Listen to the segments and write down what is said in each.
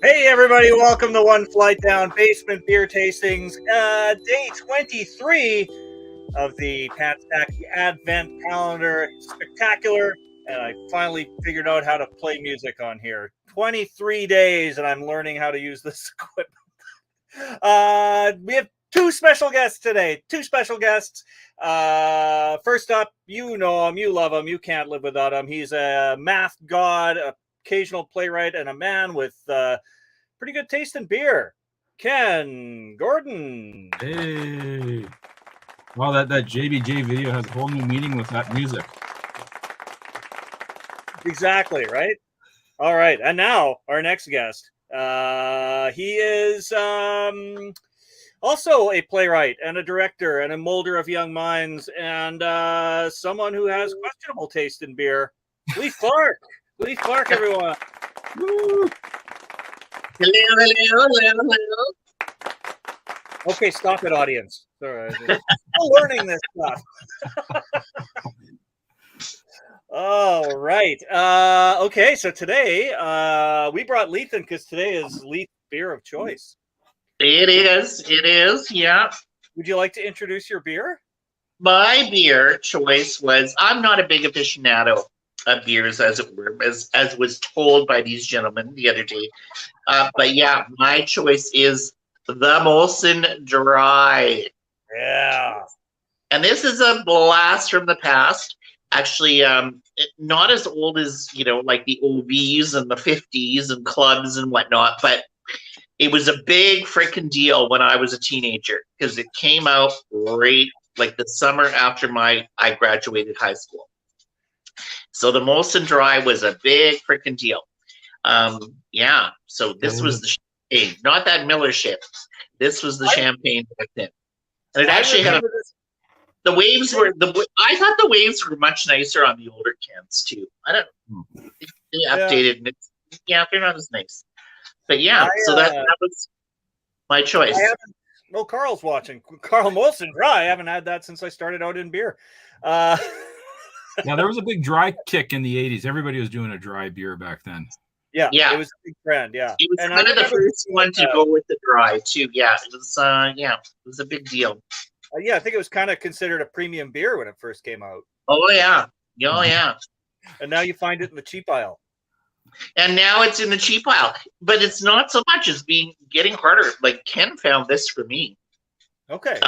Hey everybody, welcome to One Flight Down Basement Beer Tastings, day 23 of the TACKY Advent Calendar Spectacular, and I finally figured out how to play music on here. 23 days, and I'm learning how to use this equipment. We have two special guests today. First up, you know him, you love him, you can't live without him. He's a math god, occasional playwright, and a man with pretty good taste in beer. Ken Gordon. Hey. Well, that JBJ video has a whole new meaning with that music. Exactly, right? All right. And now our next guest. He is also a playwright and a director and a molder of young minds and someone who has questionable taste in beer. Leith Clark. Leith Clark, everyone. Woo. Hello. Okay, stop it, audience. Sorry, I'm still learning this stuff. All right. Okay, so today we brought Leith in because today is Leith's beer of choice. It is, yeah. Would you like to introduce your beer? My beer choice was, I'm not a big aficionado of beers, as it were, as was told by these gentlemen the other day. But yeah, my choice is the Molson Dry. Yeah. And this is a blast from the past. Actually, not as old as, like the OVs and the 50s and clubs and whatnot, but it was a big freaking deal when I was a teenager because it came out right like the summer after I graduated high school. So the Molson Dry was a big freaking deal. Yeah, so this was the champagne, not that Miller shit. This was the champagne back then. And it actually had the waves were I thought the waves were much nicer on the older cans too. I don't know. They updated and they're not as nice. But yeah, so that was my choice. Well, Carl's watching. Carl Molson Dry. I haven't had that since I started out in beer. Yeah, there was a big dry kick in the 80s. Everybody was doing a dry beer back then. Yeah, it was a big trend, yeah. It was kind of the first one to go with the dry, too. Yeah, it was a big deal. Yeah, I think it was kind of considered a premium beer when it first came out. Oh, yeah. Oh, yeah. And now you find it in the cheap aisle. And now it's in the cheap aisle. But it's not so much as getting harder. Like, Ken found this for me. Okay.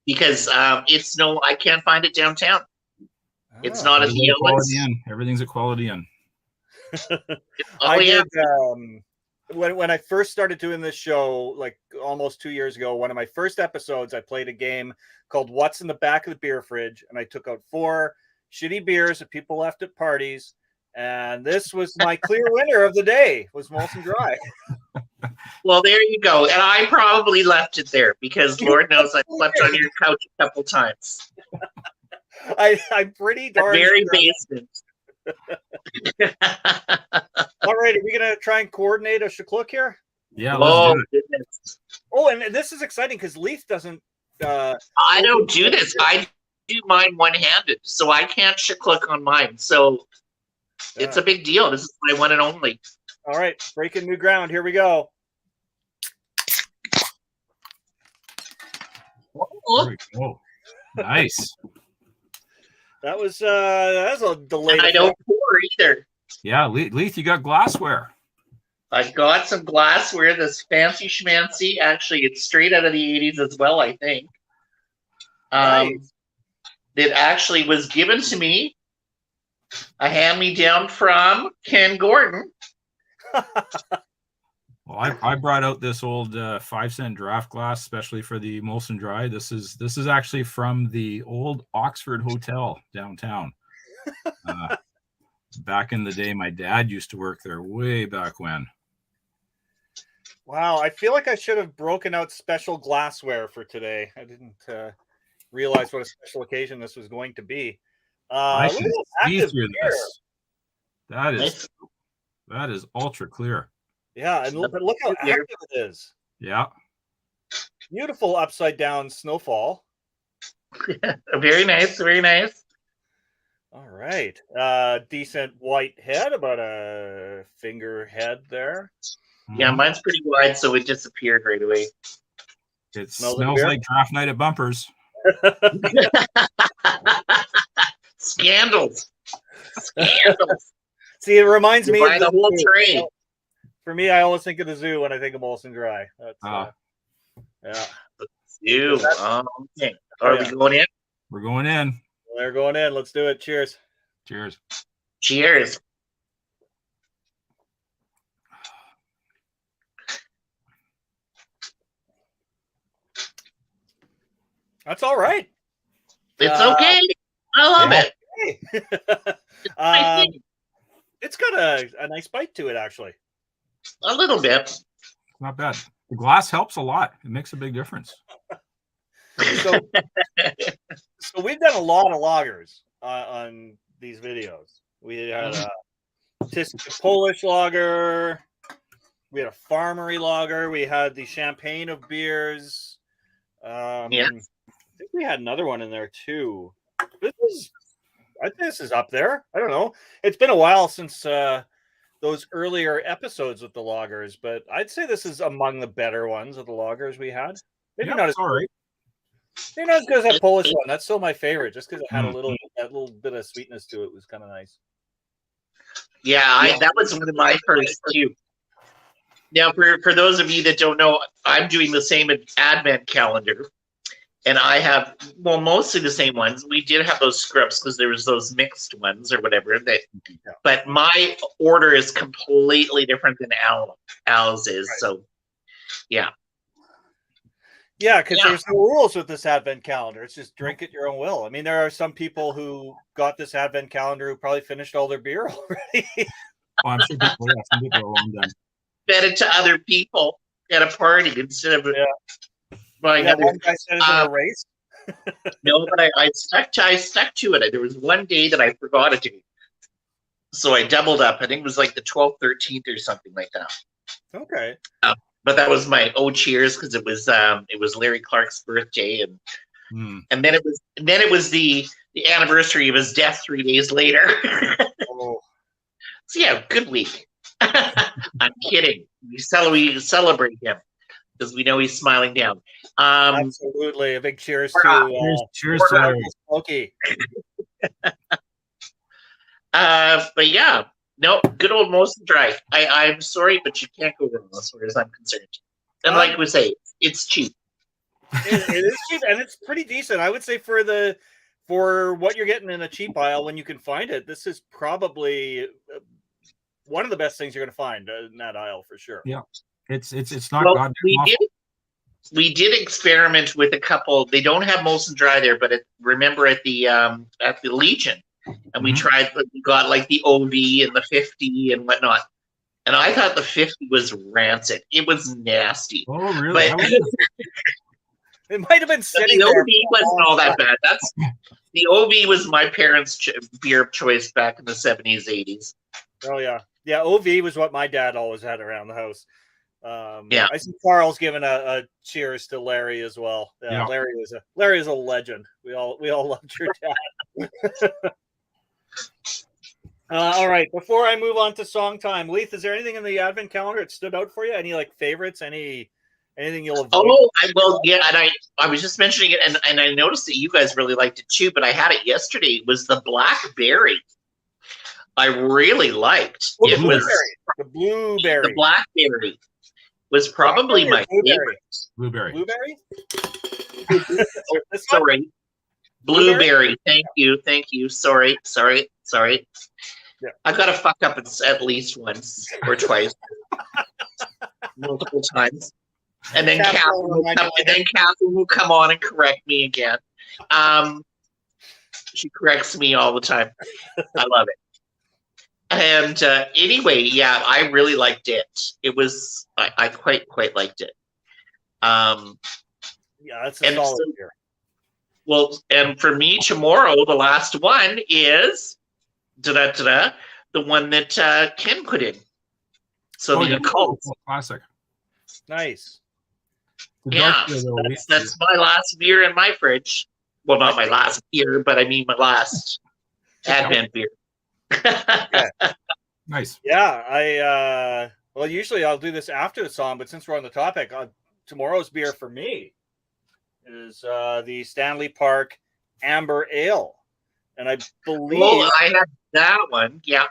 Because I can't find it downtown. It's not as Everything's a quality in. Did, when I first started doing this show, like almost 2 years ago, one of my first episodes, I played a game called What's in the Back of the Beer Fridge, and I took out 4 shitty beers that people left at parties, and this was my clear winner of the day, was Molson Dry. Well, there you go. And I probably left it there because Lord knows I slept on your couch a couple times. I'm pretty darn very basement. All right, are we gonna try and coordinate a shaklook here? Yeah. Let's do it. Goodness. Oh, and this is exciting because Leith doesn't. I don't do this. I do mine one-handed, so I can't shaklook on mine. So it's a big deal. This is my one and only. All right, breaking new ground. Here we go. Oh, nice. That was a delay. And I don't pour either. Yeah, Leith, you got glassware. I've got some glassware that's fancy schmancy. Actually, it's straight out of the 80s as well, I think. Nice. It actually was given to me, a hand-me-down from Ken Gordon. Well, I brought out this old 5-cent draft glass, especially for the Molson Dry. This is actually from the old Oxford Hotel downtown. Back in the day, my dad used to work there way back when. Wow, I feel like I should have broken out special glassware for today. I didn't realize what a special occasion this was going to be. I should see through this. That is ultra clear. Yeah, but look how active it is. Yeah. Beautiful upside down snowfall. Very nice, very nice. All right. Decent white head, about a finger head there. Yeah, mine's pretty wide, so it disappeared right away. It Smells smells like beer? like draft night at Bumpers. Scandals. Scandals. See, it reminds You me buy of the the whole zoo. tray. For me, I always think of the zoo when I think of Molson Dry. That's, yeah. You. Okay. Are we Yeah. going in? We're going in. Well, they're going in. Let's do it. Cheers. Cheers. Cheers. That's all right. It's okay. I love yeah. it. Hey. It's got a nice bite to it, actually. A little bit. Not bad. The glass helps a lot. It makes a big difference. So, so we've done a lot of lagers on these videos. We had a Tyskie Polish lager. We had a Farmery lager. We had the champagne of beers. Yeah. I think we had another one in there too. I think this is up there. I don't know. It's been a while since those earlier episodes with the lagers, but I'd say this is among the better ones of the lagers we had. Maybe not as all right. Maybe not as good as that Polish one. That's still my favorite, just because it had that little bit of sweetness to it. It was kind of nice. Yeah, that was one of my first too. Now, for those of you that don't know, I'm doing the same advent calendar, and I have mostly the same ones. We did have those scripts because there was those mixed ones or whatever. But my order is completely different than Al's is. Right. So, yeah. Yeah, because there's no rules with this advent calendar. It's just drink at your own will. I mean, there are some people who got this advent calendar who probably finished all their beer already. I'm sure some people are long done. Fed it to other people at a party instead of buying other. One guy said it's in a race. No, but I stuck to it. There was one day that I forgot to do, so I doubled up. I think it was like the 12th, 13th, or something like that. Okay. But that was my cheers because it was Larry Clark's birthday, and then it was the anniversary of his death 3 days later. So yeah, good week. I'm kidding. We celebrate him because we know he's smiling down. Absolutely, a big cheers to cheers to Smokey. But yeah. No, good old Molson Dry. I'm sorry, but you can't go wrong as far as I'm concerned. And like we say, it's cheap. It is cheap, and it's pretty decent. I would say for what you're getting in a cheap aisle when you can find it, this is probably one of the best things you're going to find in that aisle for sure. Yeah, it's not. Well, we did experiment with a couple. They don't have Molson Dry there, but remember at the Legion. And we got like the OV and the 50 and whatnot. And I thought the 50 was rancid. It was nasty. Oh, really? But it might have been sitting the there. OV wasn't all that bad. The OV was my parents' beer of choice back in the 70s, 80s. Oh, yeah. Yeah, OV was what my dad always had around the house. I see Carl's giving a cheers to Larry as well. Yeah. Larry is a legend. We all loved your dad. All right. Before I move on to song time, Leith, is there anything in the advent calendar that stood out for you? Any like favorites? Anything you'll avoid? Oh, and I was just mentioning it, and I noticed that you guys really liked it too. But I had it yesterday. It was the blackberry. I really liked. The blueberry. The blackberry was probably my favorite. Blueberry. Sorry. Blueberry. Thank you. Sorry. Yeah. I got to fuck up at least once or twice, multiple times, and then Catherine will come on and correct me again. She corrects me all the time. I love it. And anyway, yeah, I really liked it. It was I quite liked it. Yeah, that's a solid beer. Well, and for me tomorrow, the last one is the one that Ken put in. So the Occult. Classic. Nice. Yeah, that's my last beer in my fridge. Well, not my last beer, but I mean my last Advent beer. Nice. Yeah, Well, usually I'll do this after the song, but since we're on the topic, tomorrow's beer for me is the Stanley Park Amber Ale, and I believe I had that one. Yeah.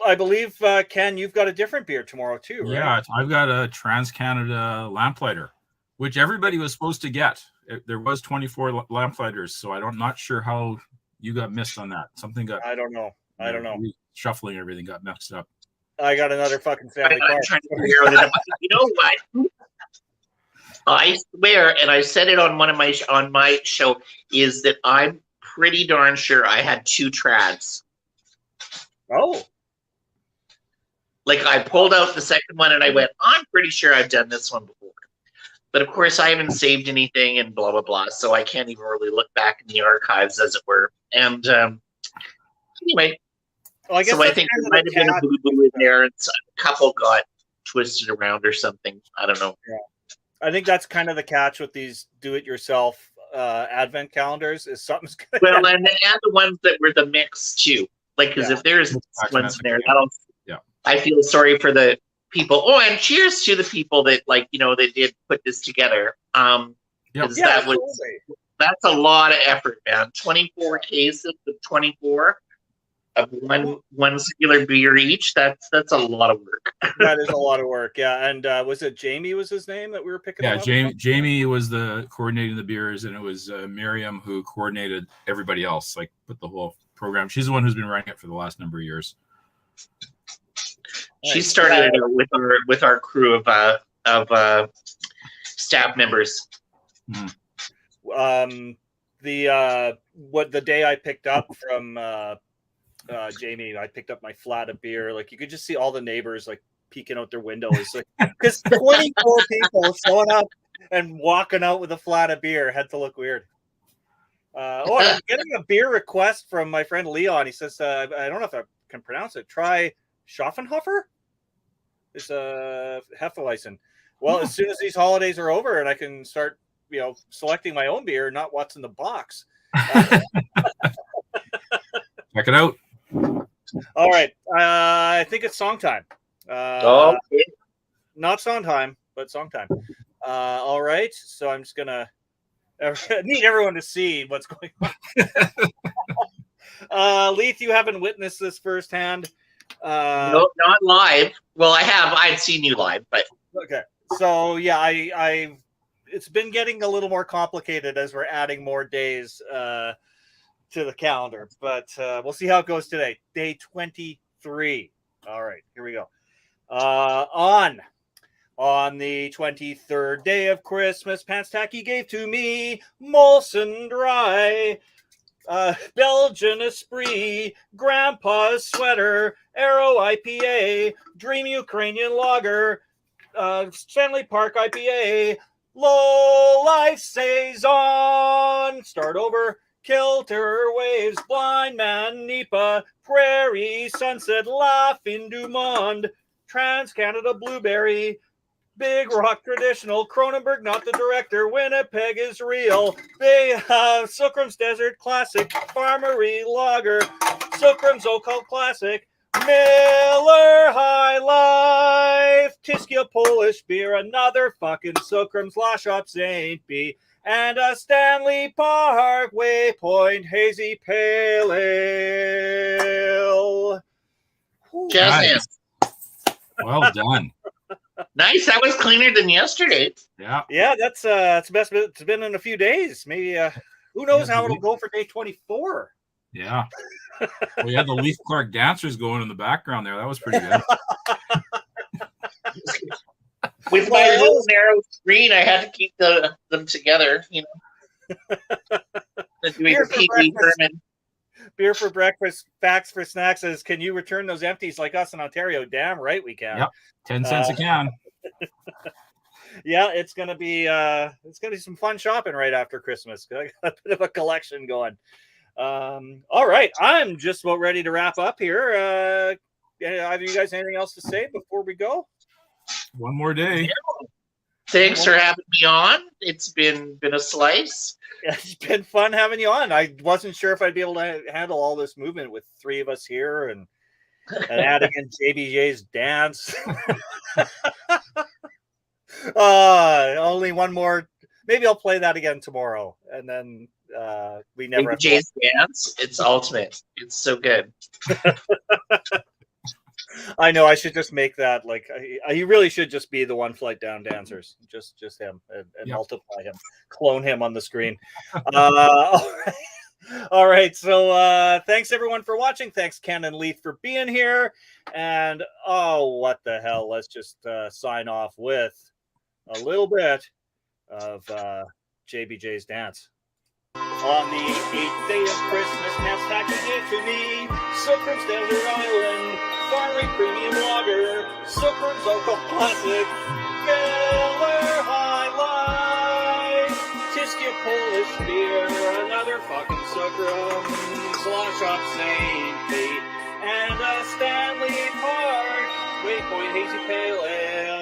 I believe Ken, you've got a different beer tomorrow too, right? Yeah, I've got a Trans Canada lamplighter, which everybody was supposed to get. There was 24 lamplighters, so I'm not sure how you got missed on that. Something got. I don't know. Shuffling everything got mixed up. I got another fucking Stanley I'm Park. trying to figure out it. You know what? I swear, and I said it on my show, is that I'm pretty darn sure I had 2 trads. Oh. Like, I pulled out the second one and I went, I'm pretty sure I've done this one before. But of course, I haven't saved anything and blah, blah, blah. So I can't even really look back in the archives, as it were. And anyway, Well, I guess so I think there might have been a boo-boo in there and a couple got twisted around or something. I don't know. Yeah. I think that's kind of the catch with these do-it-yourself advent calendars is something's going to Well, and the ones that were the mix too. Like, because if there's ones in there, I feel sorry for the people. Oh, and cheers to the people that, like, you know, that did put this together. That's a lot of effort, man. 24 cases of 24 of one singular beer each. That's a lot of work. That is a lot of work, yeah. And was it Jamie was his name that we were picking up? Jamie was the coordinating the beers, and it was Miriam who coordinated everybody else, like put the whole program. She's the one who's been running it for the last number of years. She started it with our crew of staff members. The day I picked up from Jamie, I picked up my flat of beer. Like, you could just see all the neighbors like peeking out their windows, like, because 24 people showing up and walking out with a flat of beer had to look weird. I'm getting a beer request from my friend Leon. He says, I don't know if I can pronounce it. Try Schaffenhofer. It's a Hefeweizen. Well, as soon as these holidays are over and I can start, selecting my own beer, not what's in the box. Check it out. All right. I think it's song time. Not song time, but song time. All right. So I'm just going to need everyone to see what's going on. Leith, you haven't witnessed this firsthand. Nope, not live. Well, I have. I've seen you live, but okay. So yeah, it's been getting a little more complicated as we're adding more days to the calendar, but we'll see how it goes today. Day 23. All right, here we go. On the 23rd day of Christmas, Pants Tacky gave to me Molson Dry, Belgian Esprit, Grandpa's Sweater, Arrow IPA, Dream Ukrainian Lager, Stanley Park IPA, Low Life Saison, start over, Kilter Waves, Blindman NEIPA, Prairie Sunset, Fin Du Monde, Trans Canada Bluebeary, Big Rock Traditional, Kronenbourg, not the director, Winnipeg is real, they have Sookram's Desert Classic, Farmery Lager, Sookram's Occult Classic, Miller High Life, Tyskie Polish beer, another fucking Sookram's Shoppe St, and a Stanley Park Waypoint Hazy Pale Ale. Nice. Well done. Nice. That was cleaner than yesterday. Yeah. That's it's best. It's been in a few days. Maybe who knows how it'll go for day 24. Yeah. We had the Leith Clark dancers going in the background there. That was pretty good. With my little narrow screen, I had to keep them together, Beer for breakfast, facts for snacks says, can you return those empties like us in Ontario? Damn right we can. Yep. 10 cents a can. Yeah, it's gonna be some fun shopping right after Christmas. I got a bit of a collection going. All right, I'm just about ready to wrap up here. Either you guys anything else to say before we go? One more day. Yeah. Thanks for having me on. It's been a slice. It's been fun having you on. I wasn't sure if I'd be able to handle all this movement with 3 of us here, and and adding in JBJ's dance. Only one more. Maybe I'll play that again tomorrow, and then we never have to JBJ's dance. It's ultimate. It's so good. I know. I should just make that like he really should just be the One Flight Down dancers, just him, and multiply him, clone him on the screen. All right. So thanks everyone for watching. Thanks Ken and Leith for being here. And what the hell? Let's just sign off with a little bit of JBJ's dance. On the 8th day of Christmas, Matt's packing it to me. Sookram's Desert Island, Farmery Premium Lager, Sookram's Occult Classic, Killer Highlight, Tyskie Polish beer, another fucking Sookram, Shoppe St, and a Stanley Park, Waypoint Hazy Pale Ale.